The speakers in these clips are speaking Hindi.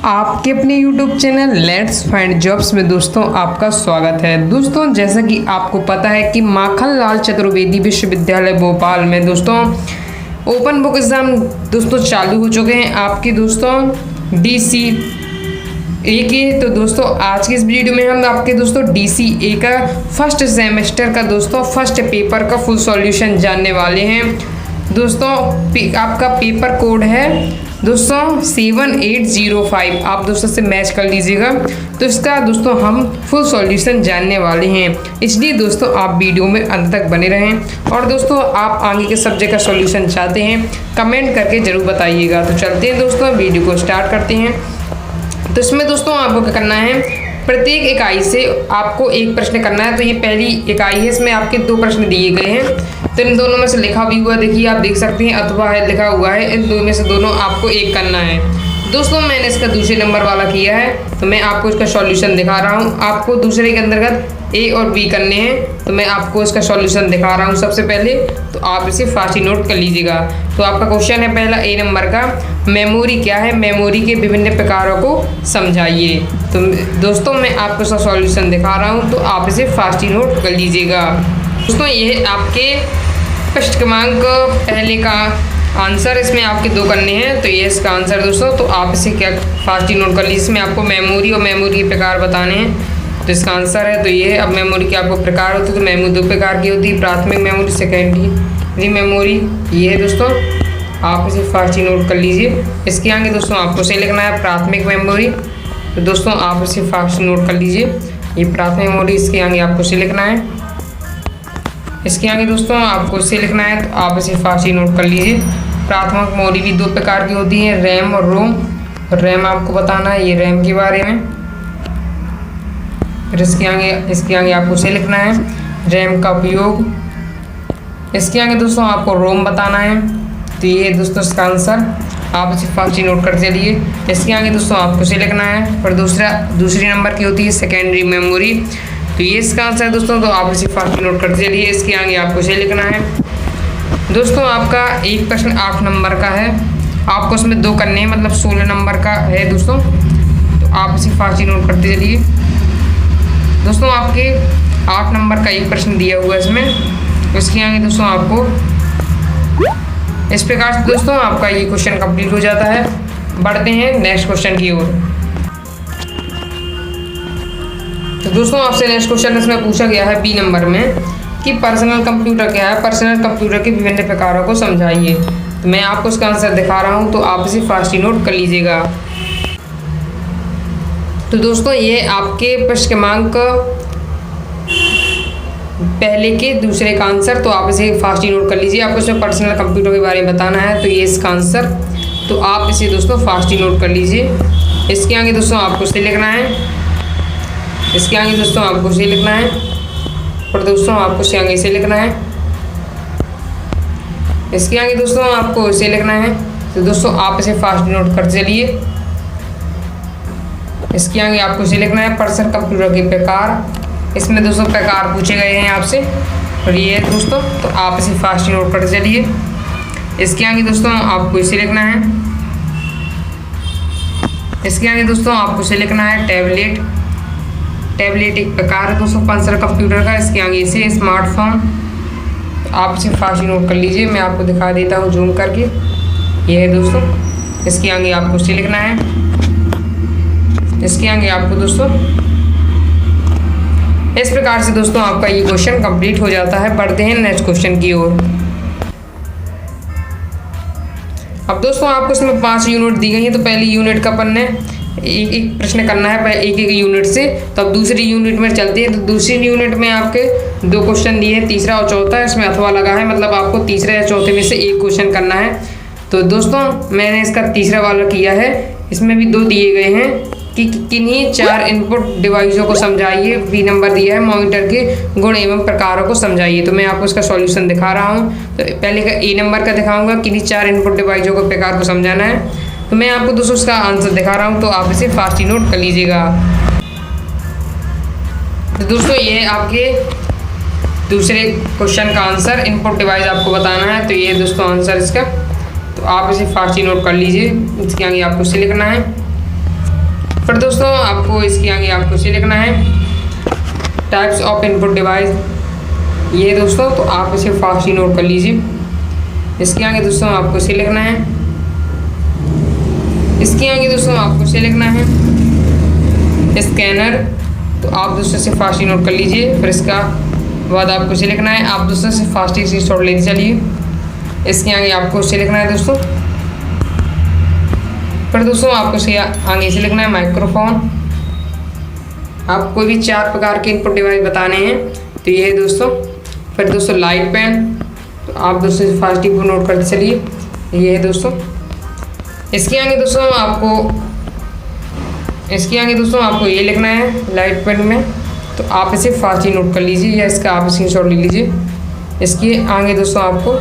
आपके अपने YouTube channel let's find jobs में दोस्तों आपका स्वागत है। दोस्तों जैसा कि आपको पता है कि माखनलाल चतुर्वेदी विश्वविद्यालय भोपाल में दोस्तों ओपन बुक एग्ज़ाम दोस्तों चालू हो चुके हैं आपके दोस्तों DCA के। तो दोस्तों आज की इस वीडियो में हम आपके दोस्तों DCA का फर्स्ट सेमेस्टर का दोस्तों फर्स्ट पेपर का फुल सॉल्यूशन जानने वाले हैं। दोस्तों आपका पेपर कोड है दोस्तों 7805, आप दोस्तों से मैच कर लीजिएगा। तो इसका दोस्तों हम फुल सॉल्यूशन जानने वाले हैं, इसलिए दोस्तों आप वीडियो में अंत तक बने रहें। और दोस्तों आप आगे के सब्जेक्ट का सॉल्यूशन चाहते हैं कमेंट करके ज़रूर बताइएगा। तो चलते हैं दोस्तों वीडियो को स्टार्ट करते हैं। तो इसमें दोस्तों आपको क्या करना है, प्रत्येक इकाई से आपको एक प्रश्न करना है। तो ये पहली इकाई है, इसमें आपके 2 प्रश्न दिए गए हैं। तो इन दोनों में से लिखा भी हुआ देखिए आप देख सकते हैं, अथवा है लिखा हुआ है, इन दोनों में से दोनों आपको एक करना है। दोस्तों मैंने इसका दूसरे नंबर वाला किया है, तो मैं आपको इसका सॉल्यूशन दिखा रहा हूँ। आपको दूसरे के अंतर्गत A और B करने हैं, तो मैं आपको इसका सॉल्यूशन दिखा रहा हूँ सबसे पहले। तो आप इसे फास्ट ही नोट कर लीजिएगा। तो आपका क्वेश्चन है पहला A नंबर का, मेमोरी क्या है, मेमोरी के विभिन्न प्रकारों को समझाइए। तो दोस्तों मैं आपको इसका सॉल्यूशन दिखा रहा हूँ, तो आप इसे फास्ट ही नोट कर लीजिएगा। दोस्तों ये आपके प्रश्न क्रमांक पहले का आंसर, इसमें आपके 2 करने हैं। तो ये इसका आंसर दोस्तों, तो आप इसे क्या फास्ट ही नोट कर लीजिए। इसमें आपको मेमोरी और मेमोरी के प्रकार बताने हैं। तो इसका आंसर है तो ये है। अब मेमोरी के आपको प्रकार होते हैं, तो मेमोरी 2 प्रकार की होती है, प्राथमिक मेमोरी, सेकेंडरी मेमोरी। ये है दोस्तों, आप इसे फास्ट ही नोट कर लीजिए। इसके आगे दोस्तों आपको से लिखना है प्राथमिक मेमोरी। तो दोस्तों आप इसे फास्ट नोट कर लीजिए, ये प्राथमिक मेमोरी। इसके आगे आपको से लिखना है, इसके आगे दोस्तों आपको इसे लिखना है, तो आप इसे फास्ट ही नोट कर लीजिए। प्राथमिक मेमोरी भी 2 प्रकार की होती है, रैम और रोम। रैम आपको बताना है, ये रैम के बारे में। फिर इसके आगे आपको इसे लिखना है, रैम का उपयोग। इसके आगे दोस्तों आपको रोम बताना है। तो ये दोस्तों इसका आंसर, आप इसे फास्ट ही नोट कर चलिए। इसके आगे दोस्तों आपको इसे लिखना है। पर दूसरी नंबर की होती है सेकेंडरी मेमोरी। तो ये इसका आंसर है दोस्तों, तो आप इसे फास्ट नोट कर चलिए। इसके आगे आपको इसे लिखना है। दोस्तों आपका एक प्रश्न 8 नंबर का है, आपको इसमें 2 करने हैं, मतलब 16 नंबर का है दोस्तों। तो आप इसे फास्ट ही नोट करते चलिए। दोस्तों आपके 8 नंबर का एक प्रश्न दिया हुआ है इसमें। इसके आगे दोस्तों आपको इस प्रकार से दोस्तों आपका ये क्वेश्चन कंप्लीट हो जाता है। बढ़ते हैं नेक्स्ट क्वेश्चन की ओर। तो दोस्तों आपसे नेक्स्ट क्वेश्चन इसमें पूछा गया है B नंबर में कि पर्सनल कंप्यूटर क्या है, पर्सनल कंप्यूटर के विभिन्न प्रकारों को समझाइए। तो मैं आपको इसका आंसर दिखा रहा हूँ, तो आप इसे फास्ट ही नोट कर लीजिएगा। तो दोस्तों ये आपके प्रश्न क्रमांक पहले के दूसरे का आंसर, तो आप इसे फास्ट ही नोट कर लीजिए। आपको इसमें पर्सनल कंप्यूटर के बारे में बताना है, तो ये इसका आंसर, तो आप इसे दोस्तों फास्ट ही नोट कर लीजिए। इसके आगे दोस्तों आपको इसे लिखना है, इसके आगे दोस्तों आपको इसे लिखना है, और दोस्तों आपको इसके आगे इसे लिखना है। इसके आगे दोस्तों आपको इसे लिखना है। तो दोस्तों आप इसे फास्ट नोट कर चलिए। इसके आगे आपको इसे लिखना है पर्सनल कंप्यूटर के प्रकार। इसमें दोस्तों प्रकार पूछे गए हैं आपसे, और ये है दोस्तों, तो आप इसे फास्ट नोट कर चलिए। इसके आगे दोस्तों आपको इसे लिखना है। इसके आगे दोस्तों आपको इसे लिखना है टैबलेट। टैबलेट एक प्रकार है दोस्तों पर्सनल कंप्यूटर का। इसके आगे इसे स्मार्टफोन, आप इसे फास्ट नोट कर लीजिए। मैं आपको दिखा देता हूँ जूम करके, ये है दोस्तों। इसके आगे आपको इसे लिखना है। इसके आगे आपको दोस्तों इस प्रकार से दोस्तों आपका ये क्वेश्चन कंप्लीट हो जाता है। बढ़ते हैं नेक्स्ट क्वेश्चन की ओर। अब दोस्तों आपको इसमें 5 यूनिट दी गई है, तो पहली यूनिट का अपन ने एक प्रश्न करना है एक यूनिट से। तो अब दूसरी यूनिट में चलते हैं। तो दूसरी यूनिट में आपके 2 क्वेश्चन दिए हैं, तीसरा और चौथा। इसमें अथवा लगा है, मतलब आपको तीसरे या चौथे में से एक क्वेश्चन करना है। तो दोस्तों मैंने इसका तीसरा वाला किया है। इसमें भी 2 दिए गए हैं कि किन्हीं 4 इनपुट डिवाइसों को समझाइए। B नंबर दिया है मॉनिटर के गुण एवं प्रकारों को समझाइए। तो मैं आपको इसका सॉल्यूशन दिखा रहा हूँ। तो पहले का A नंबर का दिखाऊंगा, किन्हीं 4 इनपुट डिवाइसों के प्रकार को समझाना है। तो मैं आपको दोस्तों इसका आंसर दिखा रहा हूँ, तो आप इसे फास्ट ही नोट कर लीजिएगा। तो दोस्तों ये आपके दूसरे क्वेश्चन का आंसर, इनपुट डिवाइस आपको बताना है। तो ये दोस्तों आंसर इसका, तो आप इसे फास्ट ही नोट कर लीजिए। इसके आगे आपको इसे लिखना है। फिर दोस्तों आपको इसके आगे आपको इसे लिखना है टाइप्स ऑफ इनपुट डिवाइस, ये दोस्तों तो आप इसे फास्ट ही नोट कर लीजिए। इसके आगे दोस्तों आपको इसे लिखना है, इसके आगे दोस्तों आपको इसे लिखना है स्कैनर, तो आप दोस्तों से फास्ट ही नोट कर लीजिए। फिर इसका बाद आपको इसे लिखना है, आप दोस्तों से फास्ट ही स्क्रीनशॉट लेते चलिए। इसके आगे आपको इसे लिखना है दोस्तों। फिर दोस्तों आपको इसे आगे इसे लिखना है माइक्रोफोन। आप कोई भी 4 प्रकार के इनपुट डिवाइस बताने हैं, तो ये है दोस्तों। फिर दोस्तों लाइट पेन, तो आप दोस्तों से फास्ट ही को नोट करते चलिए, ये है दोस्तों। इसके आगे दोस्तों आपको ये लिखना है लाइट पेन में, तो आप इसे फास्ट ही नोट कर लीजिए या इसका आप स्क्रीनशॉट ले लीजिए। इसके आगे दोस्तों आपको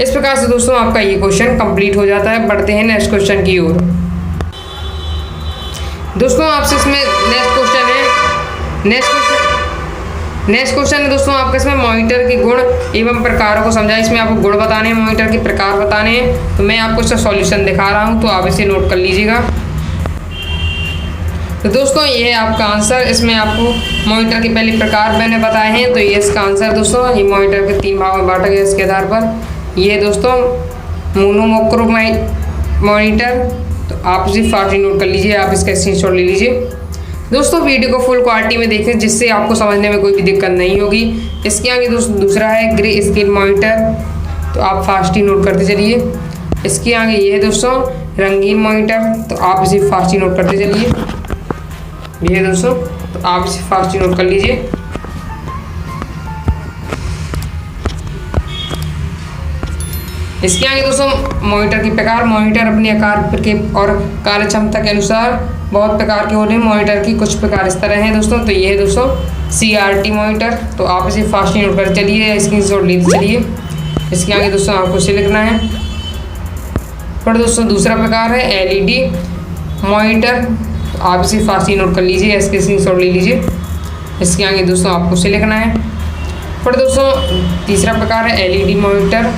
इस प्रकार से दोस्तों आपका ये क्वेश्चन कंप्लीट हो जाता है। बढ़ते हैं नेक्स्ट क्वेश्चन की ओर। दोस्तों आपसे इसमें नेक्स्ट क्वेश्चन है दोस्तों आपका इसमें मॉनिटर के गुण एवं प्रकारों को समझा। इसमें आपको गुण बताने हैं, मॉनिटर के प्रकार बताने हैं, तो मैं आपको इसका सॉल्यूशन दिखा रहा हूं, तो आप इसे नोट कर लीजिएगा। तो दोस्तों ये है आपका आंसर। इसमें आपको मॉनिटर के पहले प्रकार मैंने बताए हैं, तो ये इसका आंसर दोस्तों। ये मॉनिटर के 3 भागों में बांटा गया इसके आधार पर। ये दोस्तों मोनोक्रोम मॉनिटर, तो आप इसे फास्ट नोट कर लीजिए, आप इसका स्क्रीनशॉट ले लीजिए। दोस्तों वीडियो को फुल क्वालिटी में देखें जिससे आपको समझने में कोई भी दिक्कत नहीं होगी। इसके आगे दोस्तों दूसरा है ग्रे स्केल मॉनिटर, तो आप फास्ट ही नोट करते चलिए। इसके आगे ये है दोस्तों रंगीन मॉनिटर, तो आप इसे फास्ट ही नोट करते चलिए, ये है दोस्तों, तो आप इसे फास्ट ही नोट कर लीजिए। इसके आगे दोस्तों मॉनिटर के प्रकार, मॉनिटर अपने आकार के और कार्य क्षमता के अनुसार बहुत प्रकार के होते हैं। मॉनिटर की कुछ प्रकार इस तरह हैं दोस्तों, तो ये है दोस्तों CRT मॉनिटर, तो आप इसे फास्ट नोट कर चलिए, स्क्रीनशॉट लेते चलिए। इसके आगे दोस्तों आपको इसे लिखना है। फिर दोस्तों दूसरा प्रकार है LED मॉनिटर, तो आप इसे फास्ट नोट कर लीजिए, इसके स्क्रीनशॉट ले लीजिए। इसके आगे दोस्तों आपको इसे लिखना है। फिर दोस्तों तीसरा प्रकार है LED मॉनिटर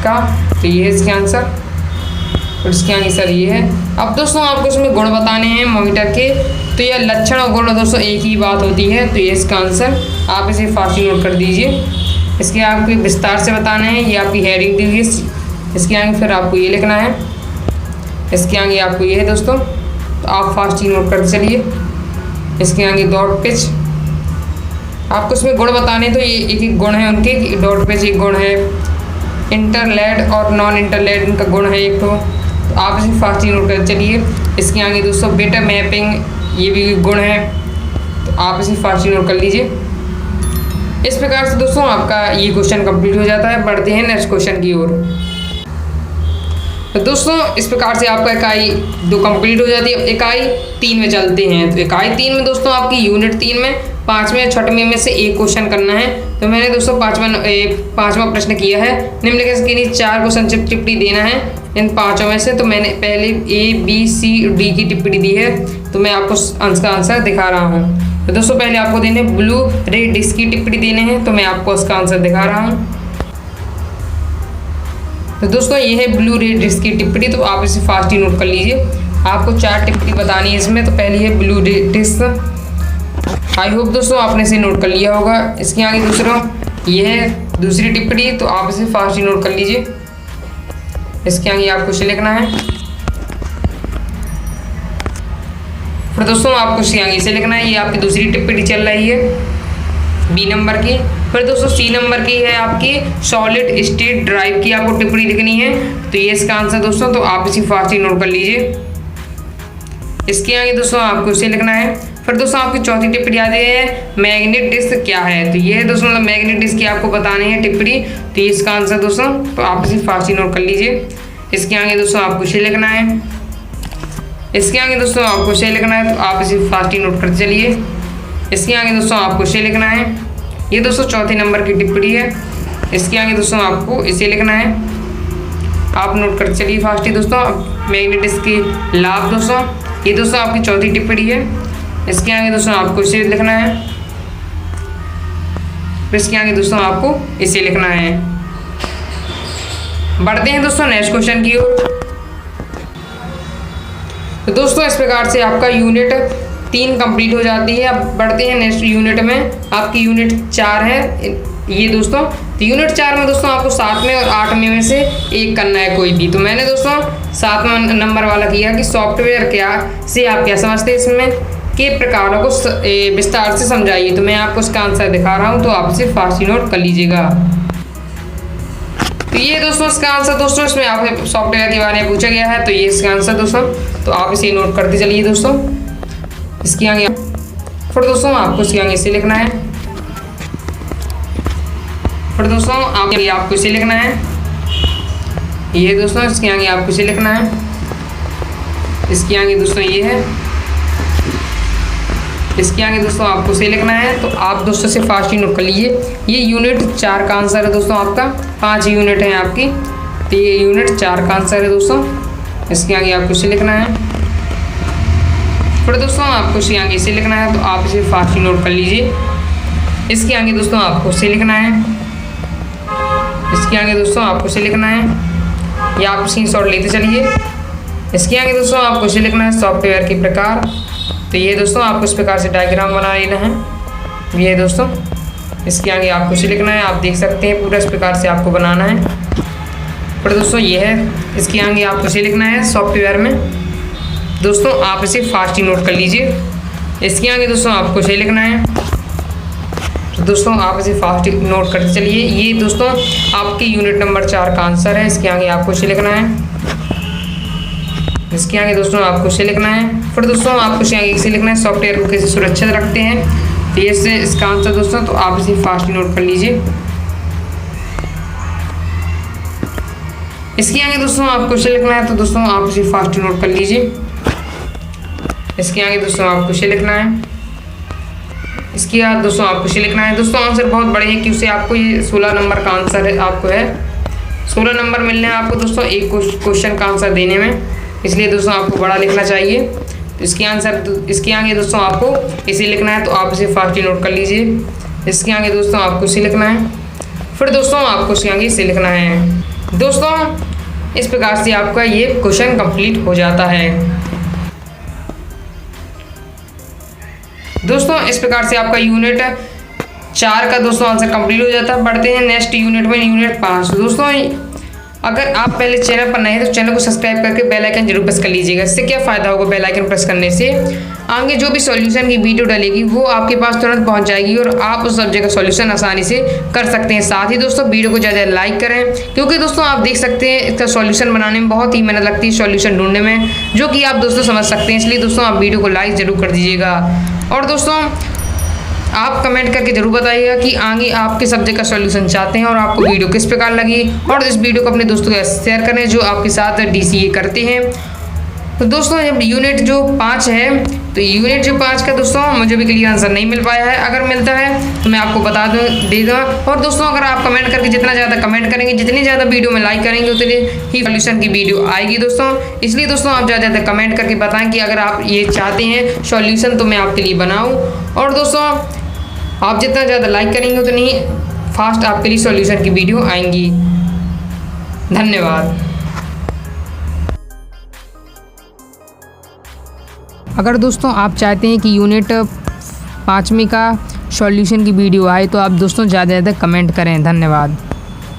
का, तो ये है इसके आंसर। और इसके आगे सर ये है। अब दोस्तों आपको इसमें गुण बताने हैं मॉनिटर के, तो यह लक्षण और गुण दोस्तों एक ही बात होती है, तो ये इसका आंसर। आप इसे फास्ट नोट कर दीजिए। इसके आपको विस्तार से बताना है, ये आपकी हेडिंग दी हुई है। इसके आगे फिर आपको ये लिखना है, इसके आगे आपको ये है दोस्तों, तो आप फास्ट ही नोट करते चलिए। इसके आगे डॉट पिच, आपको इसमें गुण बताने, तो ये एक एक गुण है उनके। डॉट पिच एक गुण है, इंटरलेड और नॉन इंटरलेड इनका गुण है एक, तो आप इसे फास्ट ही नोट कर चलिए। इसके आगे दोस्तों बेटा मैपिंग, ये भी गुण है, तो आप इसे फास्ट ही नोट कर लीजिए। इस प्रकार से दोस्तों आपका ये क्वेश्चन कंप्लीट हो जाता है। बढ़ते हैं नेक्स्ट क्वेश्चन की ओर। तो दोस्तों इस प्रकार से आपका इकाई 2 कंप्लीट हो जाती है। इकाई 3 में चलते हैं, तो इकाई 3 में दोस्तों आपकी यूनिट 3 में 5वें या 6वें में से एक क्वेश्चन करना है। तो मैंने दोस्तों 5वां प्रश्न किया है। निम्नलिखित के लिए 4 को संक्षिप्त टिप्पणी देना है इन 5 में से। तो मैंने पहले A, B, C, D की टिप्पणी दी है, तो मैं आपको इसका आंसर दिखा रहा हूँ। तो दोस्तों पहले आपको देने ब्लू रे डिस्क की टिप्पणी देने हैं, तो मैं आपको इसका आंसर दिखा रहा हूँ। तो दोस्तों ये है ब्लू रे डिस्क की टिप्पणी, तो आप इसे फास्ट ही नोट कर लीजिए। आपको 4 टिप्पणी बतानी है इसमें, तो पहली है ब्लू रे डिस्क। आई होप दोस्तों आपने इसे नोट कर लिया होगा। इसके आगे दूसरा ये है दूसरी टिप्पणी, तो आप इसे फास्ट ही नोट कर लीजिए। इसके आगे आपको इसे लिखना है। फिर दोस्तों आपको इसके आगे इसे लिखना है, ये आपकी दूसरी टिप्पणी चल रही है B नंबर की। फिर दोस्तों C नंबर की है आपकी सॉलिड स्टेट ड्राइव की आपको टिप्पणी लिखनी है, तो ये इसका आंसर दोस्तों, तो आप इसे फास्ट ही नोट कर लीजिए। इसके आगे दोस्तों आपको इसे लिखना है। फिर दोस्तों आपकी चौथी टिप्पणी आती है मैग्नेट डिस्क क्या है, तो ये है दोस्तों मतलब मैग्नेट डिस्क की आपको बतानी है टिप्पणी, तो ये इसका आंसर दोस्तों, तो आप इसे फास्ट ही नोट कर लीजिए। इसके आगे दोस्तों आपको इसे लिखना है। इसके आगे दोस्तों आपको इसे लिखना है, तो आप इसे फास्ट ही नोट करते चलिए। इसके आगे दोस्तों आपको इसे लिखना है। ये दोस्तों चौथे नंबर की टिप्पणी है। इसके आगे दोस्तों आपको इसे लिखना है, आप नोट करते चलिए फास्ट ही दोस्तों। मैग्नेट डिस्क की लाभ दोस्तों, ये दोस्तों आपकी चौथी टिप्पणी है। इसके आगे दोस्तों आपको इसे लिखना है। फिर इसके आगे दोस्तों आपको इसे लिखना है। बढ़ते हैं दोस्तों नेक्स्ट क्वेश्चन की ओर। तो दोस्तों इस प्रकार से आपका यूनिट 3 कंप्लीट हो जाती है। अब बढ़ते हैं नेक्स्ट यूनिट में। आपकी यूनिट 4 है ये दोस्तों। तो यूनिट 4 में दोस्तों आपको 7 में और 8 में से एक करना है कोई भी। तो मैंने दोस्तों 7वां नंबर वाला किया कि सॉफ्टवेयर क्या से आप क्या समझते हैं, इसमें के प्रकारों को विस्तार से समझाइए। तो मैं आपको इसका आंसर दिखा रहा हूँ, तो आप इसे फास्ट नोट कर लीजिएगा। तो ये दोस्तों इसका आंसर दोस्तों, इसमें आपसे सॉफ्टवेयर के बारे में पूछा गया है, तो ये इसका आंसर दोस्तों। तो आप इसे नोट करते चलिए दोस्तों। इसके आगे फिर दोस्तों आपको इसके आगे इसे लिखना है। फिर दोस्तों आपको इसे लिखना है। ये दोस्तों इसके आगे आपको इसे लिखना है। इसके आगे दोस्तों ये है। इसके आगे दोस्तों आपको इसे लिखना है। तो आप दोस्तों से फास्ट ही नोट कर लीजिए। ये यूनिट 4 का आंसर है दोस्तों आपका। 5 यूनिट है आपकी, तो ये यूनिट 4 का आंसर है दोस्तों। इसके आगे आपको इसे लिखना है। फिर दोस्तों आपको इसके आगे इसे लिखना है, तो आप इसे फास्ट ही नोट कर लीजिए। इसके आगे दोस्तों आपको इसे लिखना है। इसके आगे दोस्तों आपको इसे लिखना है, या आप स्क्रीनशॉट लेते चलिए। इसके आगे दोस्तों आपको इसे लिखना है सॉफ्टवेयर के प्रकार। तो ये दोस्तों आपको इस प्रकार से डायग्राम बना लेना है। ये दोस्तों इसके आगे आपको इसे लिखना है। आप देख सकते हैं पूरा इस प्रकार से आपको बनाना है। फिर दोस्तों ये है। इसके आगे आपको इसे लिखना है सॉफ्टवेयर में। दोस्तों आप इसे फास्ट ही नोट कर लीजिए। इसके आगे दोस्तों आपको इसे लिखना है। तो दोस्तों आप इसे फास्ट नोट करते चलिए। ये दोस्तों आपकी यूनिट नंबर 4 का आंसर है। इसके आगे आपको इसे लिखना है। इसके आगे दोस्तों आपको इसे लिखना है। फिर दोस्तों आपको इसे आगे इसे लिखना है सॉफ्टवेयर को कैसे सुरक्षित रखते हैं। तो ये इसका आंसर दोस्तों, तो आप इसे फास्ट नोट कर लीजिए। इसके आगे दोस्तों आपको इसे लिखना है। तो दोस्तों आप इसे फास्ट नोट कर लीजिए। इसके आगे दोस्तों आपको इसे लिखना है। इसके बाद दोस्तों आपको इसे लिखना है। दोस्तों आंसर बहुत बड़े हैं, क्योंकि आपको ये 16 नंबर का आंसर है। आपको है 16 नंबर मिलने हैं आपको दोस्तों एक क्वेश्चन का आंसर देने में, इसलिए दोस्तों आपको बड़ा लिखना चाहिए। तो इसके आगे दोस्तों आपको इसे लिखना है। तो आप इसे फास्ट नोट कर लीजिए। इसके आगे दोस्तों आपको इसे लिखना है। फिर दोस्तों आपको इसके आगे इसे लिखना है। दोस्तों इस प्रकार से आपका ये क्वेश्चन कंप्लीट हो जाता है। दोस्तों इस प्रकार से आपका यूनिट 4 का दोस्तों आंसर कंप्लीट हो जाता है। बढ़ते हैं नेक्स्ट यूनिट में, यूनिट 5। दोस्तों अगर आप पहले चैनल पर नए हैं तो चैनल को सब्सक्राइब करके बेल आइकन जरूर प्रेस कर लीजिएगा। इससे क्या फ़ायदा होगा बेल आइकन प्रेस करने से, आगे जो भी सॉल्यूशन की वीडियो डलेगी वो आपके पास तुरंत पहुंच जाएगी और आप उस सब्जेक्ट का सॉल्यूशन आसानी से कर सकते हैं। साथ ही दोस्तों वीडियो को ज़्यादा लाइक करें, क्योंकि दोस्तों आप देख सकते हैं इसका सॉल्यूशन बनाने में बहुत ही मेहनत लगती है, सॉल्यूशन ढूंढने में, जो कि आप दोस्तों समझ सकते हैं। इसलिए दोस्तों आप वीडियो को लाइक ज़रूर कर दीजिएगा। और दोस्तों आप कमेंट करके जरूर बताइएगा कि आगे आपके सब्जेक्ट का सॉल्यूशन चाहते हैं और आपको वीडियो किस प्रकार लगी, और इस वीडियो को अपने दोस्तों के साथ शेयर करें जो आपके साथ DCA करते हैं। तो दोस्तों जब यूनिट जो 5 है, तो यूनिट जो 5 का दोस्तों मुझे भी क्लियर आंसर नहीं मिल पाया है। अगर मिलता है तो मैं आपको बता दे दूँगा। और दोस्तों अगर आप कमेंट करके जितना ज़्यादा कमेंट करेंगे, जितनी ज़्यादा वीडियो में लाइक करेंगे, उतनी ही सॉल्यूशन की वीडियो आएगी दोस्तों। इसलिए दोस्तों आप ज़्यादा ज़्यादा कमेंट करके बताएं कि अगर आप ये चाहते हैं सॉल्यूशन तो मैं आपके लिए बनाऊँ। और दोस्तों आप जितना ज़्यादा लाइक करेंगे उतनी फास्ट आपके लिए सॉल्यूशन की वीडियो आएंगी। धन्यवाद। अगर दोस्तों आप चाहते हैं कि यूनिट 5 का सॉल्यूशन की वीडियो आए तो आप दोस्तों ज़्यादा से ज़्यादा कमेंट करें। धन्यवाद।